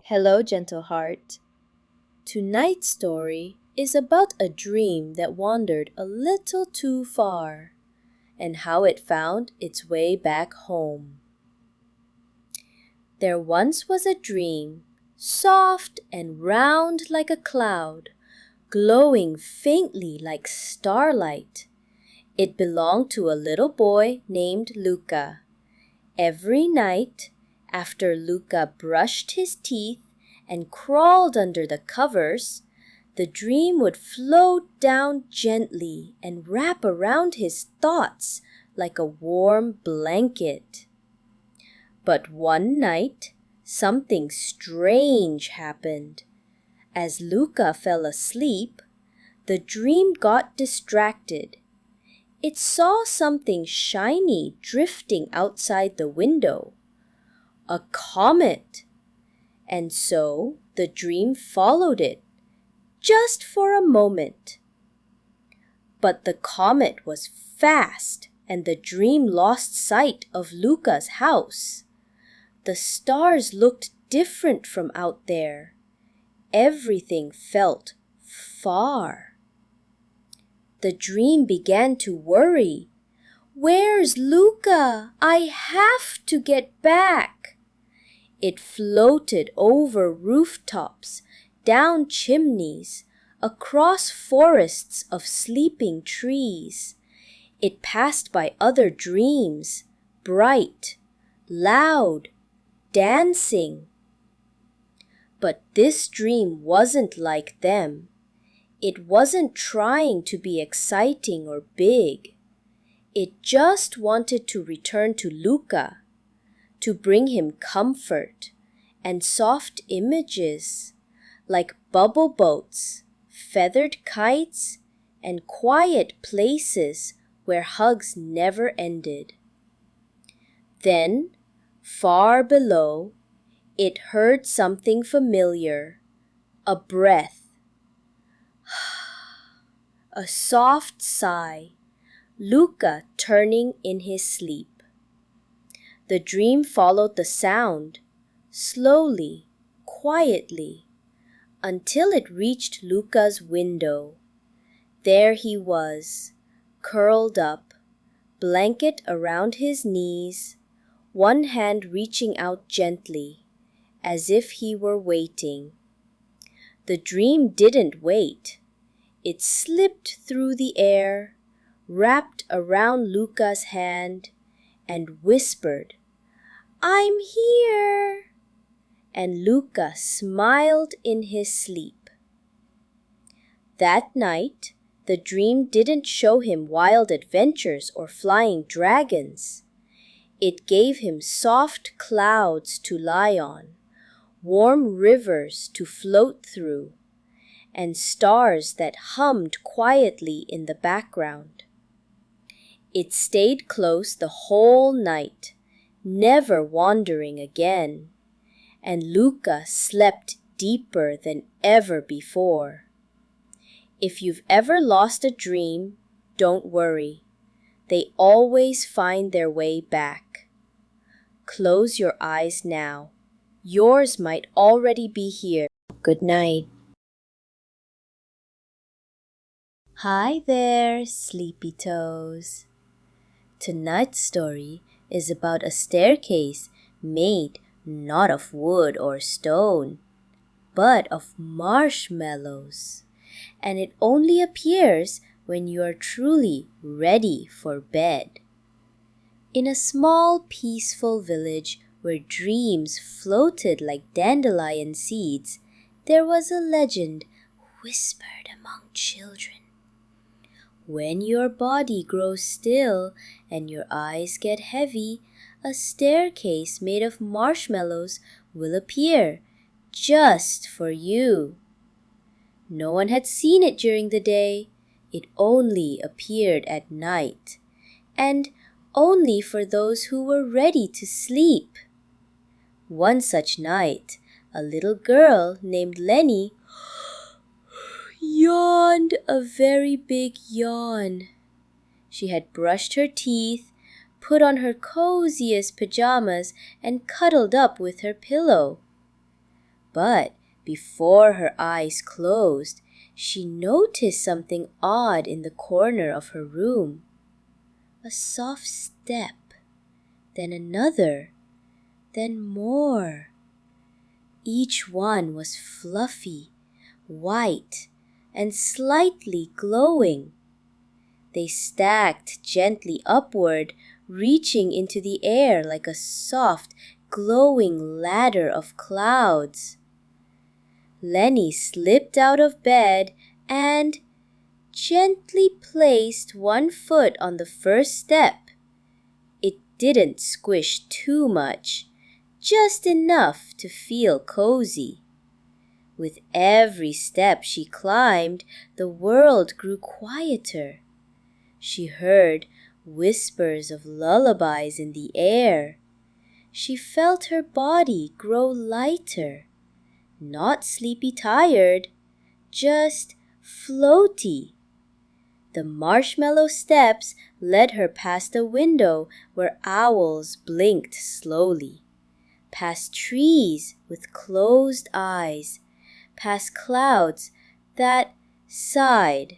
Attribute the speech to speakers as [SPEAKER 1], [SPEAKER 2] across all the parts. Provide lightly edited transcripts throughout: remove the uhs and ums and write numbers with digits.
[SPEAKER 1] Hello, gentle heart. Tonight's story is about a dream that wandered a little too far and how it found its way back home. There once was a dream, soft and round like a cloud, glowing faintly like starlight. It belonged to a little boy named Luca. Every night, after Luca brushed his teeth and crawled under the covers, the dream would float down gently and wrap around his thoughts like a warm blanket. But one night, something strange happened. As Luca fell asleep, the dream got distracted. It saw something shiny drifting outside the window. A comet. And so the dream followed it, just for a moment. But the comet was fast, and the dream lost sight of Luca's house. The stars looked different from out there. Everything felt far. The dream began to worry. Where's Luca? I have to get back. It floated over rooftops, down chimneys, across forests of sleeping trees. It passed by other dreams, bright, loud, dancing. But this dream wasn't like them. It wasn't trying to be exciting or big. It just wanted to return to Luca, to bring him comfort and soft images like bubble boats, feathered kites, and quiet places where hugs never ended. Then, far below, it heard something familiar, a breath. A soft sigh, Luca turning in his sleep. The dream followed the sound, slowly, quietly, until it reached Luca's window. There he was, curled up, blanket around his knees, one hand reaching out gently, as if he were waiting. The dream didn't wait. It slipped through the air, wrapped around Luca's hand, and whispered, "I'm here!" And Luca smiled in his sleep. That night, the dream didn't show him wild adventures or flying dragons. It gave him soft clouds to lie on, warm rivers to float through, and stars that hummed quietly in the background. It stayed close the whole night, never wandering again, and Luca slept deeper than ever before. If you've ever lost a dream, don't worry. They always find their way back. Close your eyes now. Yours might already be here. Good night. Hi there, sleepy toes. Tonight's story is about a staircase made not of wood or stone, but of marshmallows, and it only appears when you are truly ready for bed. In a small, peaceful village where dreams floated like dandelion seeds, there was a legend whispered among children. When your body grows still and your eyes get heavy, a staircase made of marshmallows will appear just for you. No one had seen it during the day. It only appeared at night, and only for those who were ready to sleep. One such night, a little girl named Lenny yawned a very big yawn. She had brushed her teeth, put on her coziest pajamas, and cuddled up with her pillow. But before her eyes closed, she noticed something odd in the corner of her room. A soft step, then another, then more. Each one was fluffy, white, and slightly glowing. They stacked gently upward, reaching into the air like a soft, glowing ladder of clouds. Lenny slipped out of bed and gently placed one foot on the first step. It didn't squish too much, just enough to feel cozy. With every step she climbed, the world grew quieter. She heard whispers of lullabies in the air. She felt her body grow lighter, not sleepy tired, just floaty. The marshmallow steps led her past a window where owls blinked slowly, past trees with closed eyes, past clouds that sighed.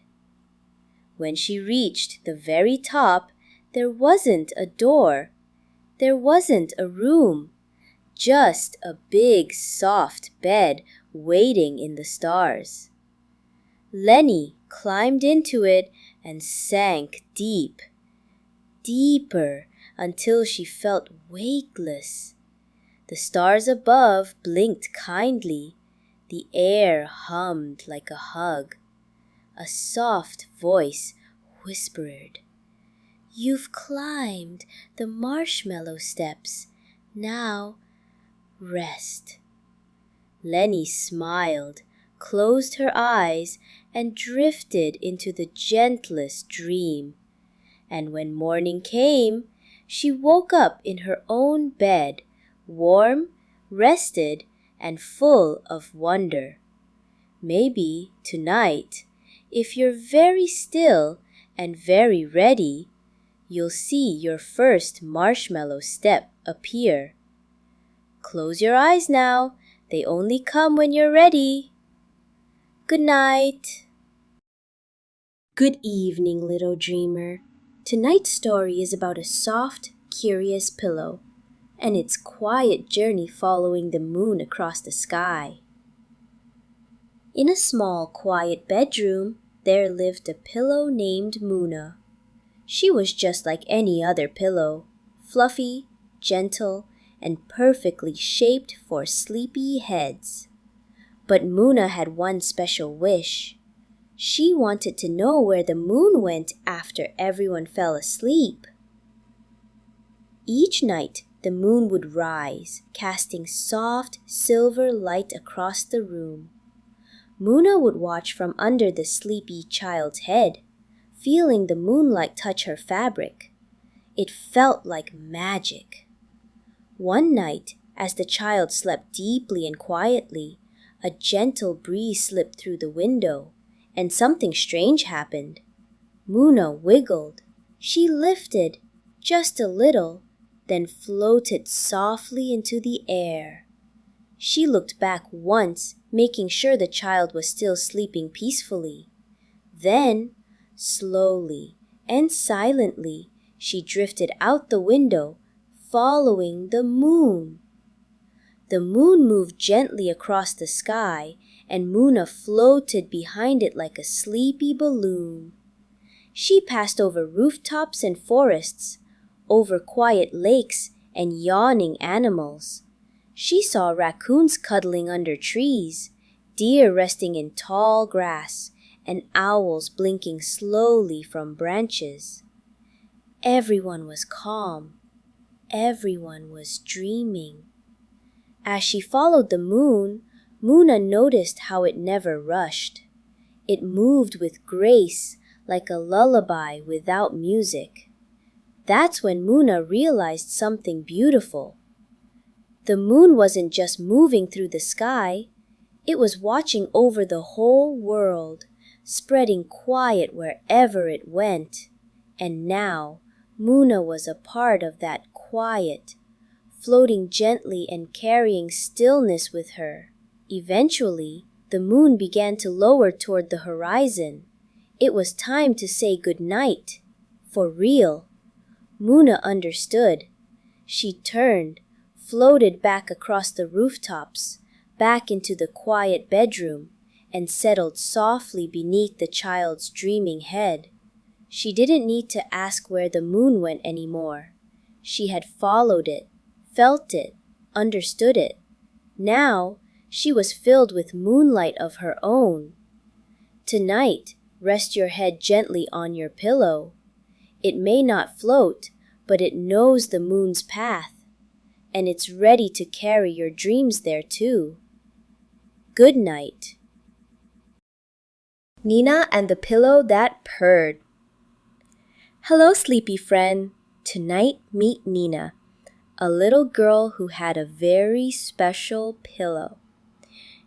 [SPEAKER 1] When she reached the very top, there wasn't a door, there wasn't a room, just a big soft bed waiting in the stars. Lenny climbed into it and sank deep, deeper, until she felt wakeless. The stars above blinked kindly. The air hummed like a hug. A soft voice whispered, "You've climbed the marshmallow steps. Now rest." Lenny smiled, closed her eyes, and drifted into the gentlest dream. And when morning came, she woke up in her own bed, warm, rested, and full of wonder. Maybe tonight, if you're very still and very ready, you'll see your first marshmallow step appear. Close your eyes now. They only come when you're ready. Good night. Good evening, little dreamer. Tonight's story is about a soft, curious pillow and its quiet journey following the moon across the sky. In a small, quiet bedroom, there lived a pillow named Moona. She was just like any other pillow, fluffy, gentle, and perfectly shaped for sleepy heads. But Moona had one special wish. She wanted to know where the moon went after everyone fell asleep. Each night, the moon would rise, casting soft, silver light across the room. Moona would watch from under the sleepy child's head, feeling the moonlight touch her fabric. It felt like magic. One night, as the child slept deeply and quietly, a gentle breeze slipped through the window, and something strange happened. Moona wiggled. She lifted, just a little, then floated softly into the air. She looked back once, making sure the child was still sleeping peacefully. Then, slowly and silently, she drifted out the window, following the moon. The moon moved gently across the sky, and Moona floated behind it like a sleepy balloon. She passed over rooftops and forests, over quiet lakes and yawning animals. She saw raccoons cuddling under trees, deer resting in tall grass, and owls blinking slowly from branches. Everyone was calm. Everyone was dreaming. As she followed the moon, Moona noticed how it never rushed. It moved with grace, like a lullaby without music. That's when Moona realized something beautiful. The moon wasn't just moving through the sky. It was watching over the whole world, spreading quiet wherever it went. And now, Moona was a part of that quiet, floating gently and carrying stillness with her. Eventually, the moon began to lower toward the horizon. It was time to say goodnight. For real. Muna understood. She turned, floated back across the rooftops, back into the quiet bedroom, and settled softly beneath the child's dreaming head. She didn't need to ask where the moon went anymore. She had followed it, felt it, understood it. Now, she was filled with moonlight of her own. Tonight, rest your head gently on your pillow. It may not float, but it knows the moon's path, and it's ready to carry your dreams there too. Good night. Nina and the Pillow That Purred. Hello, sleepy friend. Tonight meet Nina, a little girl who had a very special pillow.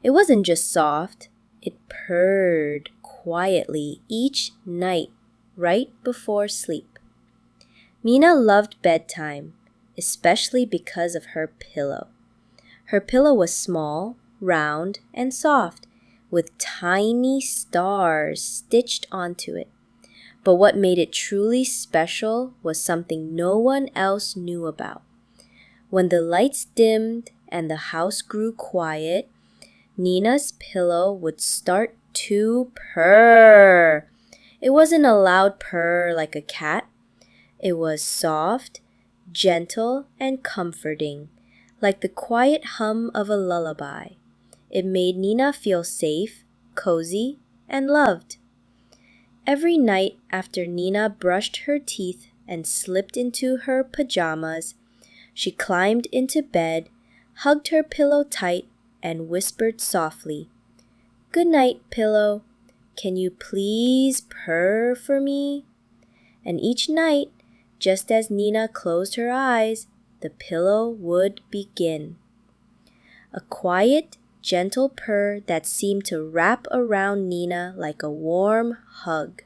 [SPEAKER 1] It wasn't just soft, it purred quietly each night right before sleep. Nina loved bedtime, especially because of her pillow. Her pillow was small, round, and soft, with tiny stars stitched onto it. But what made it truly special was something no one else knew about. When the lights dimmed and the house grew quiet, Nina's pillow would start to purr. It wasn't a loud purr like a cat. It was soft, gentle, and comforting, like the quiet hum of a lullaby. It made Nina feel safe, cozy, and loved. Every night after Nina brushed her teeth and slipped into her pajamas, she climbed into bed, hugged her pillow tight, and whispered softly, "Good night, pillow. Can you please purr for me?" And each night, just as Nina closed her eyes, the pillow would begin. A quiet, gentle purr that seemed to wrap around Nina like a warm hug.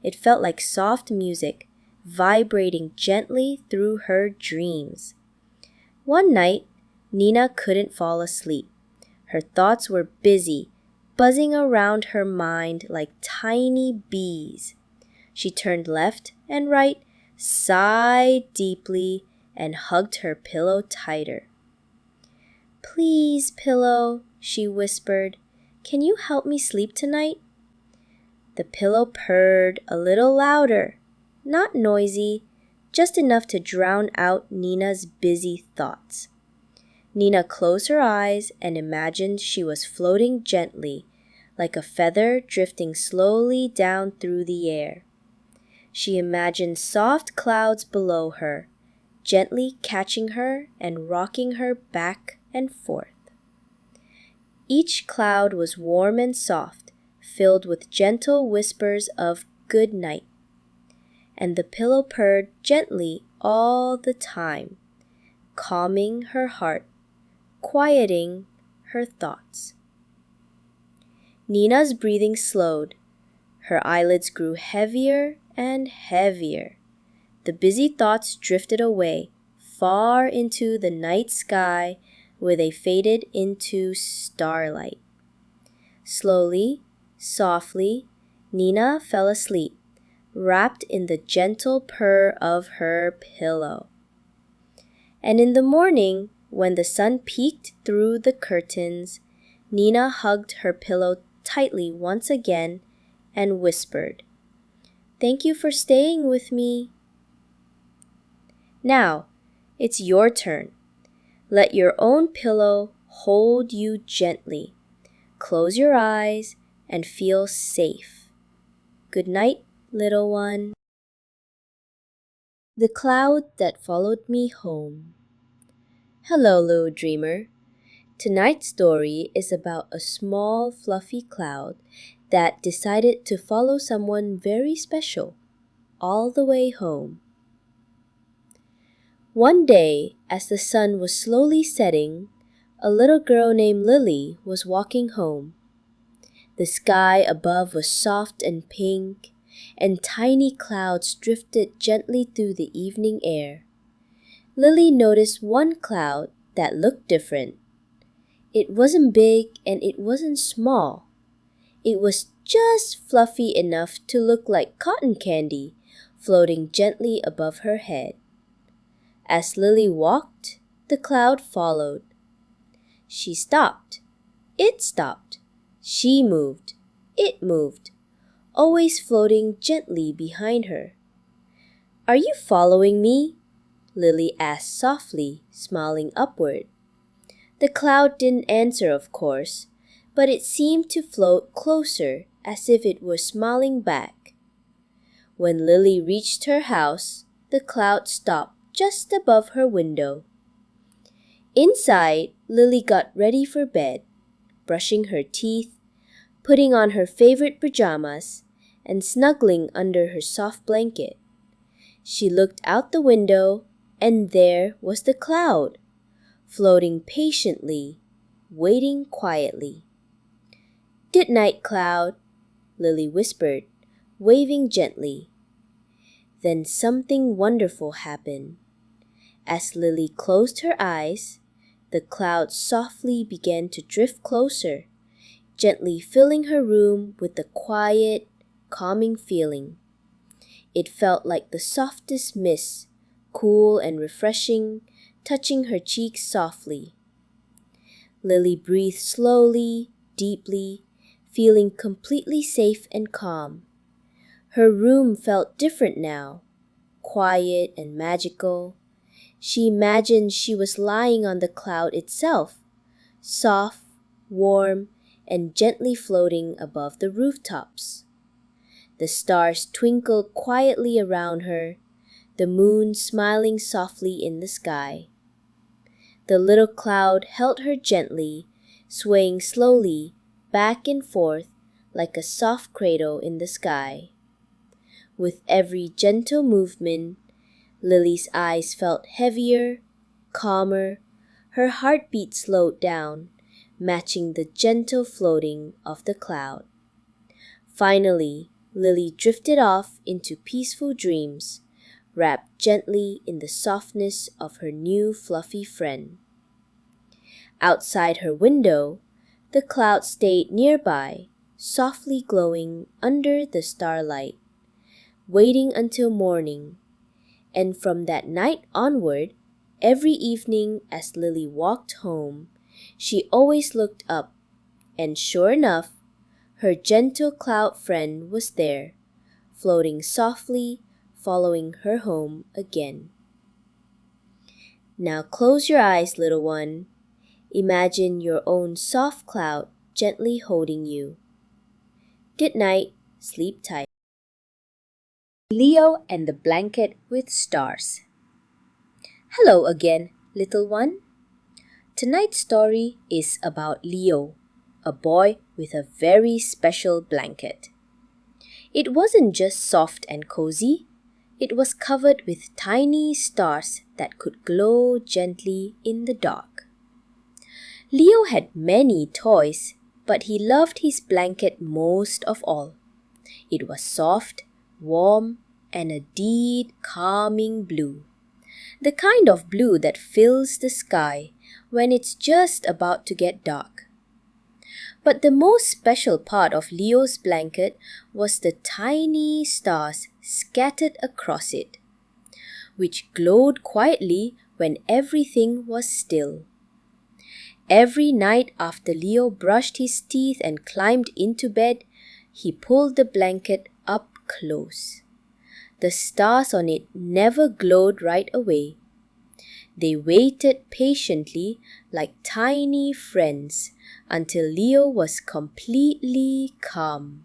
[SPEAKER 1] It felt like soft music, vibrating gently through her dreams. One night, Nina couldn't fall asleep. Her thoughts were busy, buzzing around her mind like tiny bees. She turned left and right, sighed deeply, and hugged her pillow tighter. "Please, pillow," she whispered, "can you help me sleep tonight?" The pillow purred a little louder, not noisy, just enough to drown out Nina's busy thoughts. Nina closed her eyes and imagined she was floating gently, like a feather drifting slowly down through the air. She imagined soft clouds below her, gently catching her and rocking her back and forth. Each cloud was warm and soft, filled with gentle whispers of good night. And the pillow purred gently all the time, calming her heart, quieting her thoughts. Nina's breathing slowed. Her eyelids grew heavier and heavier. The busy thoughts drifted away, far into the night sky, where they faded into starlight. Slowly, softly, Nina fell asleep, wrapped in the gentle purr of her pillow. And in the morning, when the sun peeked through the curtains, Nina hugged her pillow tightly once again and whispered, "Thank you for staying with me." Now, it's your turn. Let your own pillow hold you gently. Close your eyes and feel safe. Good night, little one. The Cloud That Followed Me Home. Hello, little dreamer. Tonight's story is about a small, fluffy cloud that decided to follow someone very special all the way home. One day, as the sun was slowly setting, a little girl named Lily was walking home. The sky above was soft and pink, and tiny clouds drifted gently through the evening air. Lily noticed one cloud that looked different. It wasn't big and it wasn't small. It was just fluffy enough to look like cotton candy floating gently above her head. As Lily walked, the cloud followed. She stopped. It stopped. She moved. It moved, always floating gently behind her. "Are you following me?" Lily asked softly, smiling upward. The cloud didn't answer, of course, but it seemed to float closer as if it were smiling back. When Lily reached her house, the cloud stopped just above her window. Inside, Lily got ready for bed, brushing her teeth, putting on her favorite pajamas, and snuggling under her soft blanket. She looked out the window, and there was the cloud, floating patiently, waiting quietly. "Good night, cloud," Lily whispered, waving gently. Then something wonderful happened. As Lily closed her eyes, the cloud softly began to drift closer, gently filling her room with a quiet, calming feeling. It felt like the softest mist, cool and refreshing, touching her cheeks softly. Lily breathed slowly, deeply, feeling completely safe and calm. Her room felt different now, quiet and magical. She imagined she was lying on the cloud itself, soft, warm, and gently floating above the rooftops. The stars twinkled quietly around her, the moon smiling softly in the sky. The little cloud held her gently, swaying slowly back and forth like a soft cradle in the sky. With every gentle movement, Lily's eyes felt heavier, calmer, her heartbeat slowed down, matching the gentle floating of the cloud. Finally, Lily drifted off into peaceful dreams, wrapped gently in the softness of her new fluffy friend. Outside her window, the cloud stayed nearby, softly glowing under the starlight, waiting until morning. And from that night onward, every evening as Lily walked home, she always looked up, and sure enough, her gentle cloud friend was there, floating softly, following her home again. Now close your eyes, little one. Imagine your own soft cloud gently holding you. Good night, sleep tight. Leo and the Blanket with Stars. Hello again, little one. Tonight's story is about Leo, a boy with a very special blanket. It wasn't just soft and cozy, it was covered with tiny stars that could glow gently in the dark. Leo had many toys, but he loved his blanket most of all. It was soft, warm, and a deep, calming blue. The kind of blue that fills the sky when it's just about to get dark. But the most special part of Leo's blanket was the tiny stars scattered across it, which glowed quietly when everything was still. Every night after Leo brushed his teeth and climbed into bed, he pulled the blanket up close. The stars on it never glowed right away. They waited patiently like tiny friends until Leo was completely calm.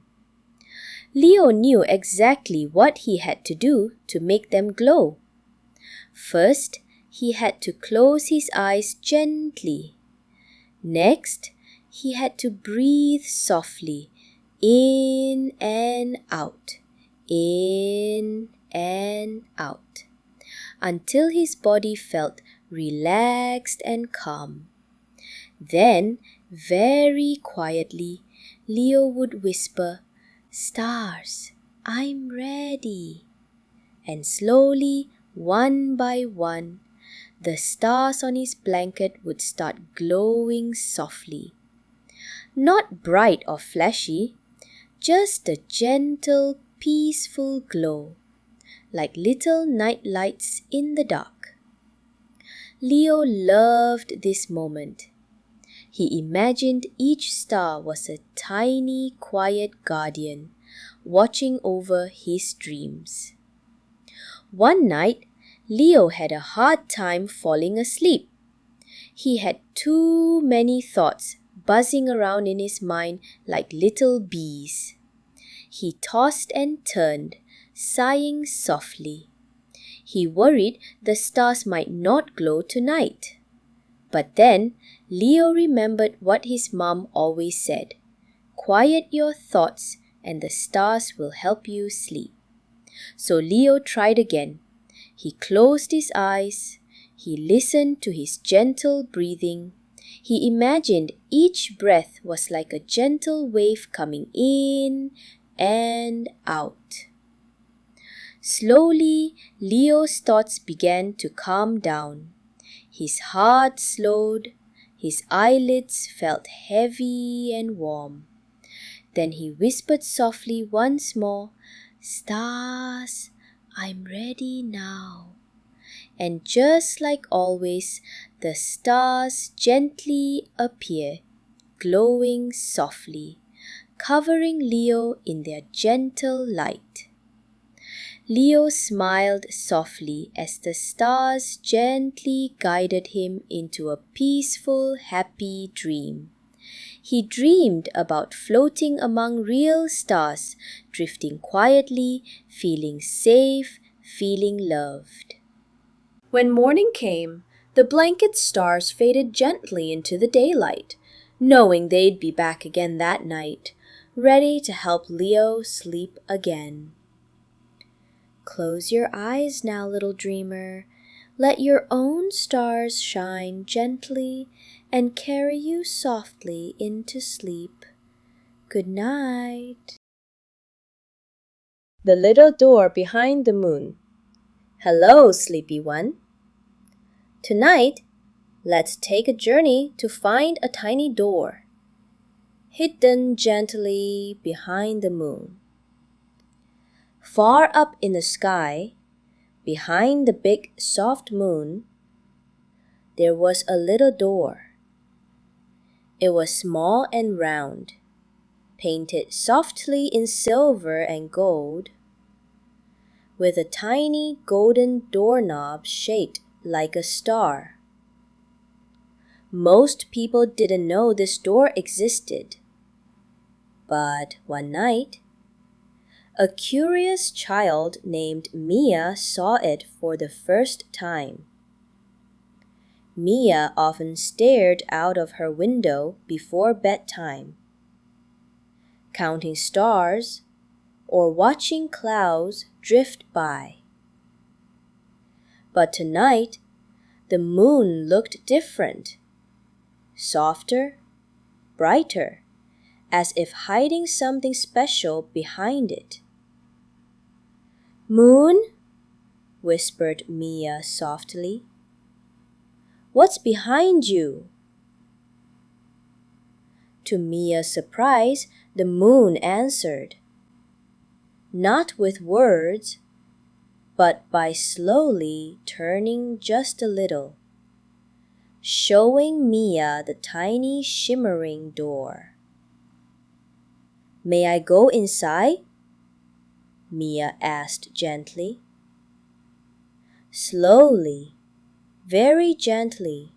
[SPEAKER 1] Leo knew exactly what he had to do to make them glow. First, he had to close his eyes gently. Next, he had to breathe softly, in and out, in and out, until his body felt relaxed and calm. Then, very quietly, Leo would whisper, "Stars, I'm ready." And slowly, one by one, the stars on his blanket would start glowing softly. Not bright or flashy, just a gentle, peaceful glow, like little night lights in the dark. Leo loved this moment. He imagined each star was a tiny, quiet guardian, watching over his dreams. One night, Leo had a hard time falling asleep. He had too many thoughts buzzing around in his mind like little bees. He tossed and turned, sighing softly. He worried the stars might not glow tonight. But then, Leo remembered what his mom always said, "Quiet your thoughts and the stars will help you sleep." So Leo tried again. He closed his eyes. He listened to his gentle breathing. He imagined each breath was like a gentle wave coming in and out. Slowly, Leo's thoughts began to calm down. His heart slowed. His eyelids felt heavy and warm. Then he whispered softly once more, "Stars, I'm ready now." And just like always, the stars gently appeared, glowing softly, covering Leo in their gentle light. Leo smiled softly as the stars gently guided him into a peaceful, happy dream. He dreamed about floating among real stars, drifting quietly, feeling safe, feeling loved. When morning came, the blanket stars faded gently into the daylight, knowing they'd be back again that night, ready to help Leo sleep again. Close your eyes now, little dreamer. Let your own stars shine gently and carry you softly into sleep. Good night. The Little Door Behind the Moon. Hello, sleepy one. Tonight, let's take a journey to find a tiny door, hidden gently behind the moon. Far up in the sky, behind the big soft moon, there was a little door. It was small and round, painted softly in silver and gold, with a tiny golden doorknob shaped like a star. Most people didn't know this door existed. But one night, a curious child named Mia saw it for the first time. Mia often stared out of her window before bedtime, counting stars or watching clouds drift by. But tonight, the moon looked different, softer, brighter, as if hiding something special behind it. "Moon," whispered Mia softly, "what's behind you?" To Mia's surprise, the moon answered, not with words, but by slowly turning just a little, showing Mia the tiny shimmering door. "May I go inside?" Mia asked gently. Slowly, very gently,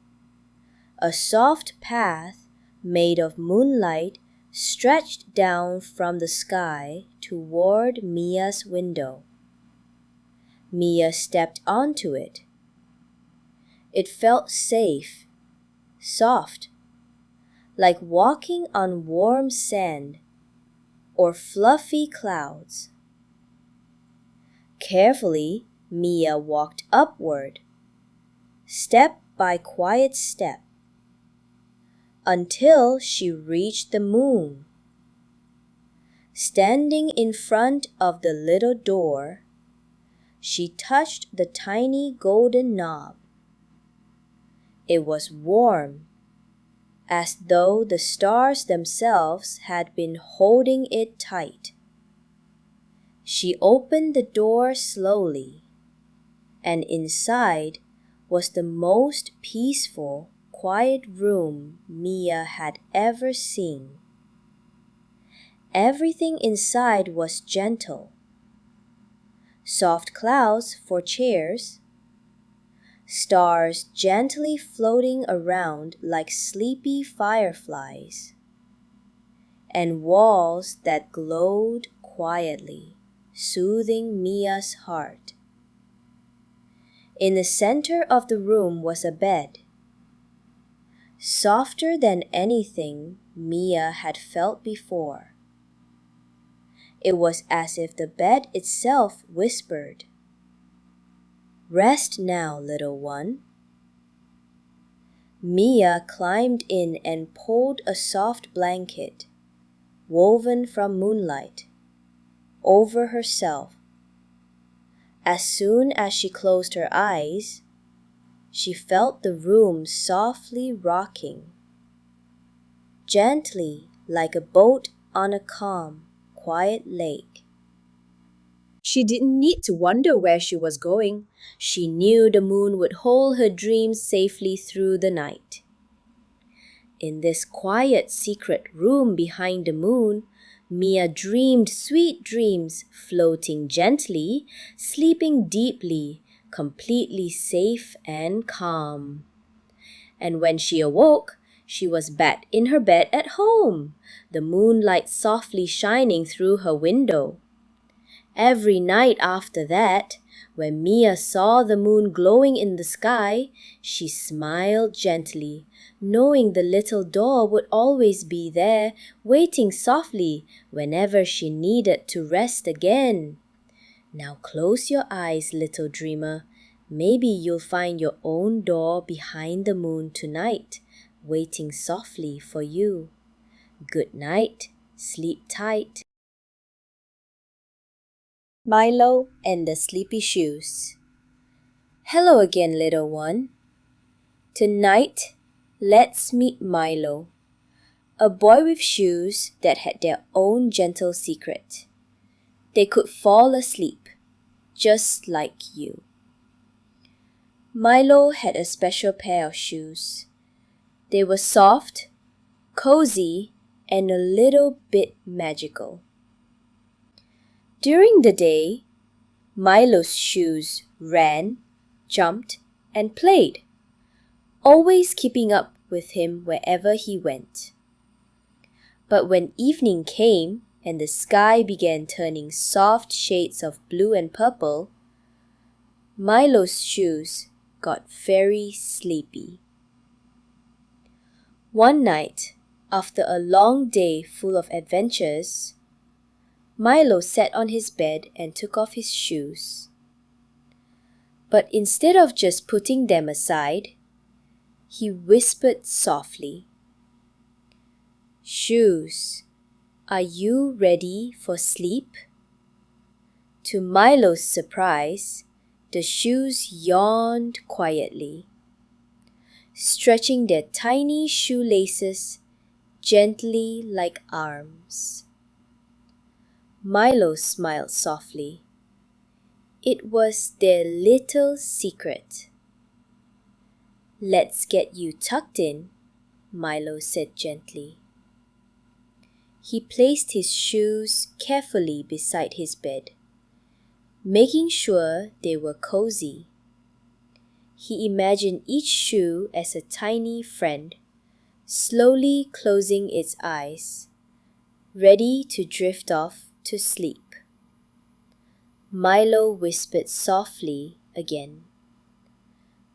[SPEAKER 1] a soft path made of moonlight stretched down from the sky toward Mia's window. Mia stepped onto it. It felt safe, soft, like walking on warm sand or fluffy clouds. Carefully, Mia walked upward, step by quiet step, until she reached the moon. Standing in front of the little door, she touched the tiny golden knob. It was warm, as though the stars themselves had been holding it tight. She opened the door slowly, and inside was the most peaceful, quiet room Mia had ever seen. Everything inside was gentle. Soft clouds for chairs, stars gently floating around like sleepy fireflies, and walls that glowed quietly, soothing Mia's heart. In the center of the room was a bed, softer than anything Mia had felt before. It was as if the bed itself whispered, "Rest now, little one." Mia climbed in and pulled a soft blanket, woven from moonlight, over herself. As soon as she closed her eyes, she felt the room softly rocking, gently like a boat on a calm, quiet lake. She didn't need to wonder where she was going. She knew the moon would hold her dreams safely through the night. In this quiet, secret room behind the moon, Mia dreamed sweet dreams, floating gently, sleeping deeply, completely safe and calm. And when she awoke, she was back in her bed at home, the moonlight softly shining through her window. Every night after that, when Mia saw the moon glowing in the sky, she smiled gently, knowing the little door would always be there, waiting softly whenever she needed to rest again. Now close your eyes, little dreamer. Maybe you'll find your own door behind the moon tonight, waiting softly for you. Good night, sleep tight. Milo and the Sleepy Shoes. Hello again, little one. Tonight, let's meet Milo, a boy with shoes that had their own gentle secret. They could fall asleep, just like you. Milo had a special pair of shoes. They were soft, cozy, and a little bit magical. During the day, Milo's shoes ran, jumped, and played, always keeping up with him wherever he went. But when evening came and the sky began turning soft shades of blue and purple, Milo's shoes got very sleepy. One night, after a long day full of adventures, Milo sat on his bed and took off his shoes. But instead of just putting them aside, he whispered softly, "Shoes, are you ready for sleep?" To Milo's surprise, the shoes yawned quietly, stretching their tiny shoelaces gently like arms. Milo smiled softly. It was their little secret. "Let's get you tucked in," Milo said gently. He placed his shoes carefully beside his bed, making sure they were cozy. He imagined each shoe as a tiny friend, slowly closing its eyes, ready to drift off to sleep. Milo whispered softly again,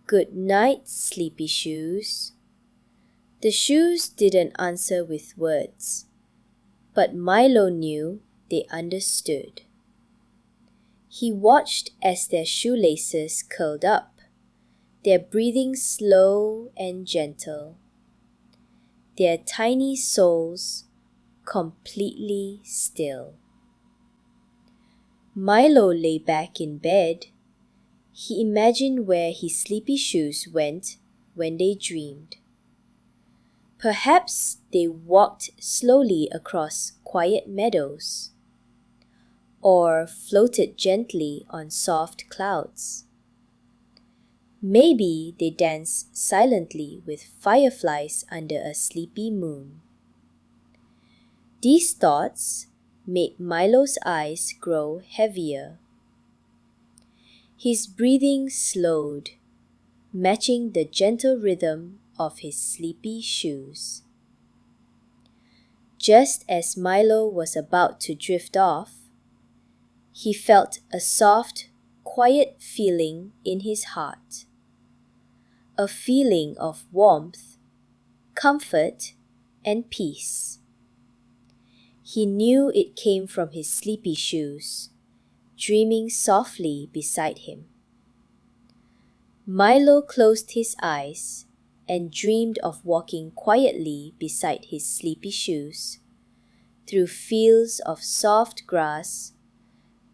[SPEAKER 1] "Good night, sleepy shoes." The shoes didn't answer with words, but Milo knew they understood. He watched as their shoelaces curled up, their breathing slow and gentle, their tiny soles completely still. Milo lay back in bed. He imagined where his sleepy shoes went when they dreamed. Perhaps they walked slowly across quiet meadows, or floated gently on soft clouds. Maybe they danced silently with fireflies under a sleepy moon. These thoughts made Milo's eyes grow heavier. His breathing slowed, matching the gentle rhythm of his sleepy shoes. Just as Milo was about to drift off, he felt a soft, quiet feeling in his heart. A feeling of warmth, comfort, and peace. He knew it came from his sleepy shoes, dreaming softly beside him. Milo closed his eyes and dreamed of walking quietly beside his sleepy shoes, through fields of soft grass,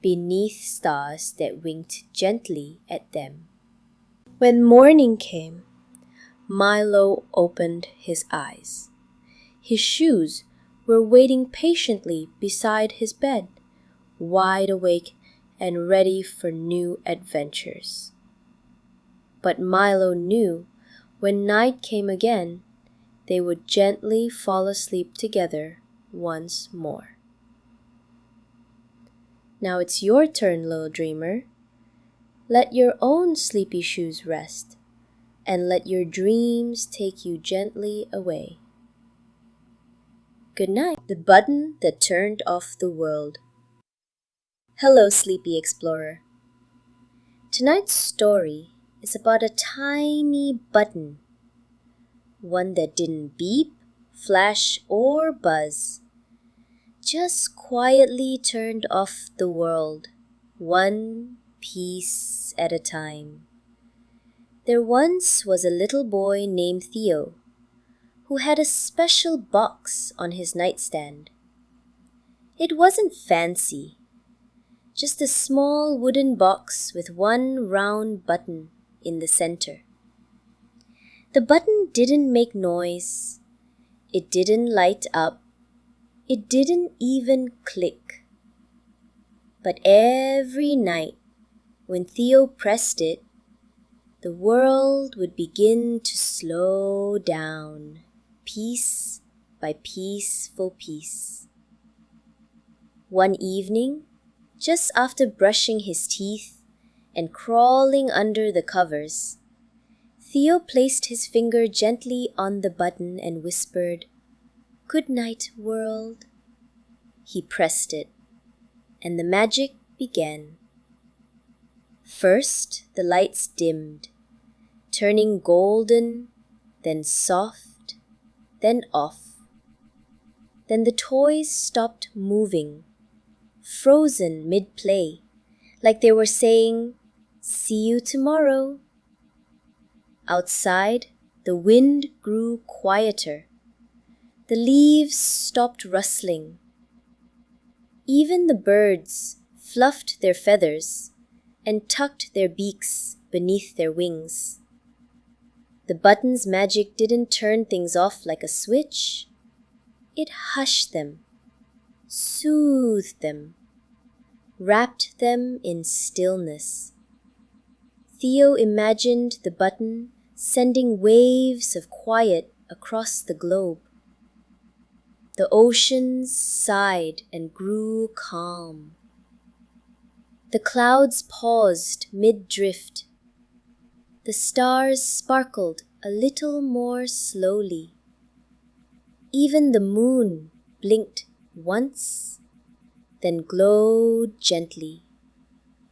[SPEAKER 1] beneath stars that winked gently at them. When morning came, Milo opened his eyes. His shoes were waiting patiently beside his bed, wide awake and ready for new adventures. But Milo knew when night came again, they would gently fall asleep together once more. Now it's your turn, little dreamer. Let your own sleepy shoes rest, and let your dreams take you gently away. Good night. The button that turned off the world. Hello, sleepy explorer. Tonight's story is about a tiny button, one that didn't beep, flash, or buzz, just quietly turned off the world, one piece at a time. There once was a little boy named Theo, who had a special box on his nightstand. It wasn't fancy, just a small wooden box with one round button in the center. The button didn't make noise, it didn't light up, it didn't even click. But every night, when Theo pressed it, the world would begin to slow down, piece by peaceful piece. One evening, just after brushing his teeth and crawling under the covers, Theo placed his finger gently on the button and whispered, "Good night, world." He pressed it, and the magic began. First, the lights dimmed, turning golden, then soft, then off. Then the toys stopped moving, frozen mid-play, like they were saying, "See you tomorrow." Outside, the wind grew quieter. The leaves stopped rustling. Even the birds fluffed their feathers and tucked their beaks beneath their wings. The button's magic didn't turn things off like a switch. It hushed them, soothed them, wrapped them in stillness. Theo imagined the button sending waves of quiet across the globe. The oceans sighed and grew calm. The clouds paused mid-drift. The stars sparkled a little more slowly. Even the moon blinked once, then glowed gently,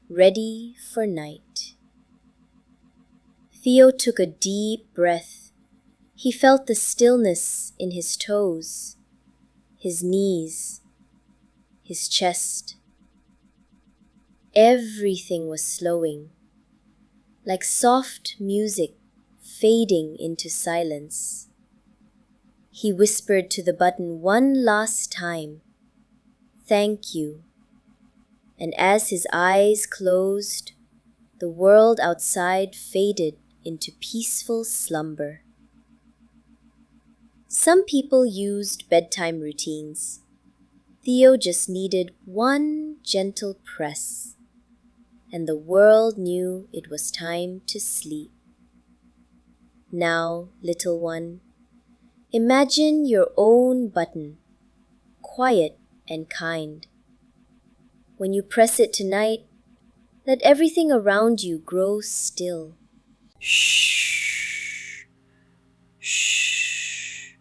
[SPEAKER 1] ready for night. Theo took a deep breath. He felt the stillness in his toes, his knees, his chest. Everything was slowing, like soft music fading into silence. He whispered to the button one last time, "Thank you." And as his eyes closed, the world outside faded into peaceful slumber. Some people used bedtime routines. Theo just needed one gentle press, and the world knew it was time to sleep. Now, little one, imagine your own button, quiet and kind. When you press it tonight, let everything around you grow still. Shh, shh,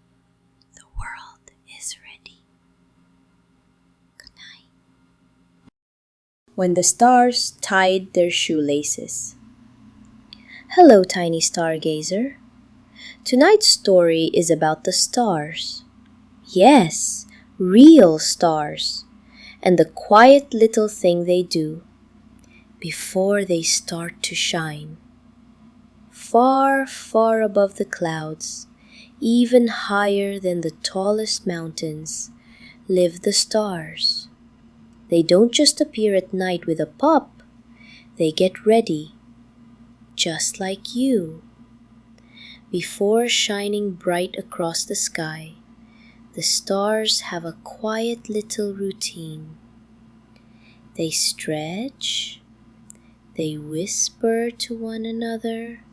[SPEAKER 1] the world is ready. Good night. When the stars tied their shoelaces. Hello, tiny stargazer. Tonight's story is about the stars. Yes, real stars, and the quiet little thing they do before they start to shine. Far, far above the clouds, even higher than the tallest mountains, live the stars. They don't just appear at night with a pop, they get ready, just like you. Before shining bright across the sky, the stars have a quiet little routine. They stretch, they whisper to one another,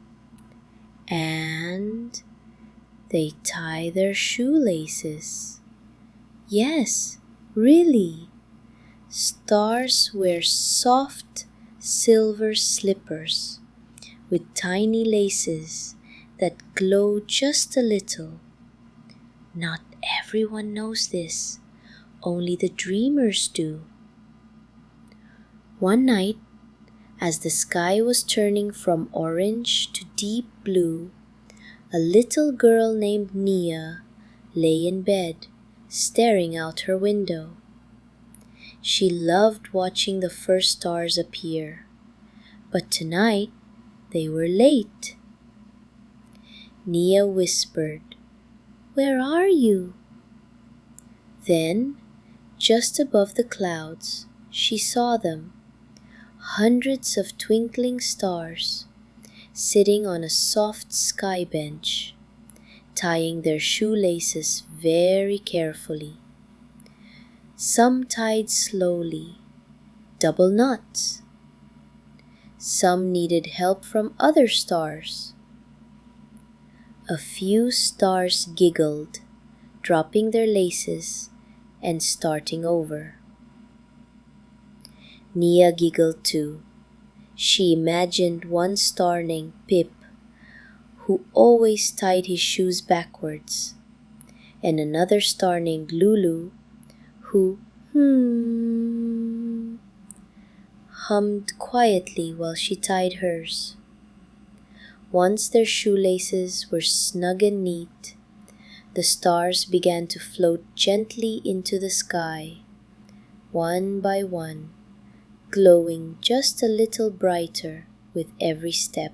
[SPEAKER 1] and they tie their shoelaces. Yes, really. Stars wear soft silver slippers with tiny laces that glow just a little. Not everyone knows this, only the dreamers do. One night, as the sky was turning from orange to deep blue, a little girl named Nia lay in bed, staring out her window. She loved watching the first stars appear, but tonight they were late. Nia whispered, "Where are you?" Then, just above the clouds, she saw them, hundreds of twinkling stars, sitting on a soft sky bench, tying their shoelaces very carefully. Some tied slowly, double knots. Some needed help from other stars. A few stars giggled, dropping their laces and starting over. Nia giggled too. She imagined one star named Pip, who always tied his shoes backwards, and another star named Lulu, who hummed quietly while she tied hers. Once their shoelaces were snug and neat, the stars began to float gently into the sky, one by one, glowing just a little brighter with every step.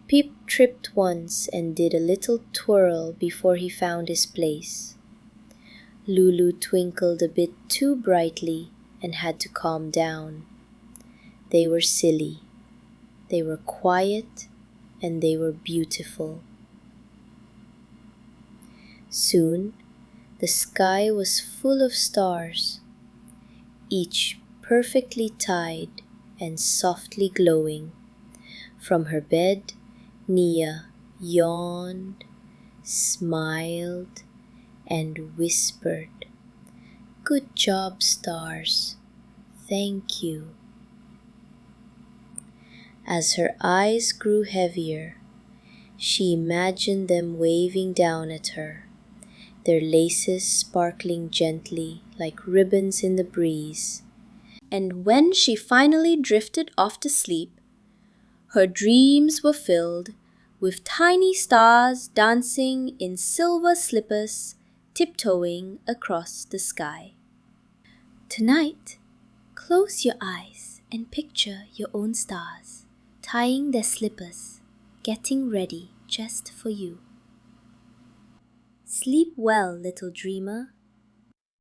[SPEAKER 1] Pip tripped once and did a little twirl before he found his place. Lulu twinkled a bit too brightly and had to calm down. They were silly, they were quiet, and they were beautiful. Soon, the sky was full of stars, each perfectly tied and softly glowing. From her bed, Nia yawned, smiled, and whispered, "Good job, stars. Thank you." As her eyes grew heavier, she imagined them waving down at her, their laces sparkling gently like ribbons in the breeze. And when she finally drifted off to sleep, her dreams were filled with tiny stars dancing in silver slippers, tiptoeing across the sky. Tonight, close your eyes and picture your own stars, tying their slippers, getting ready just for you. Sleep well, little dreamer.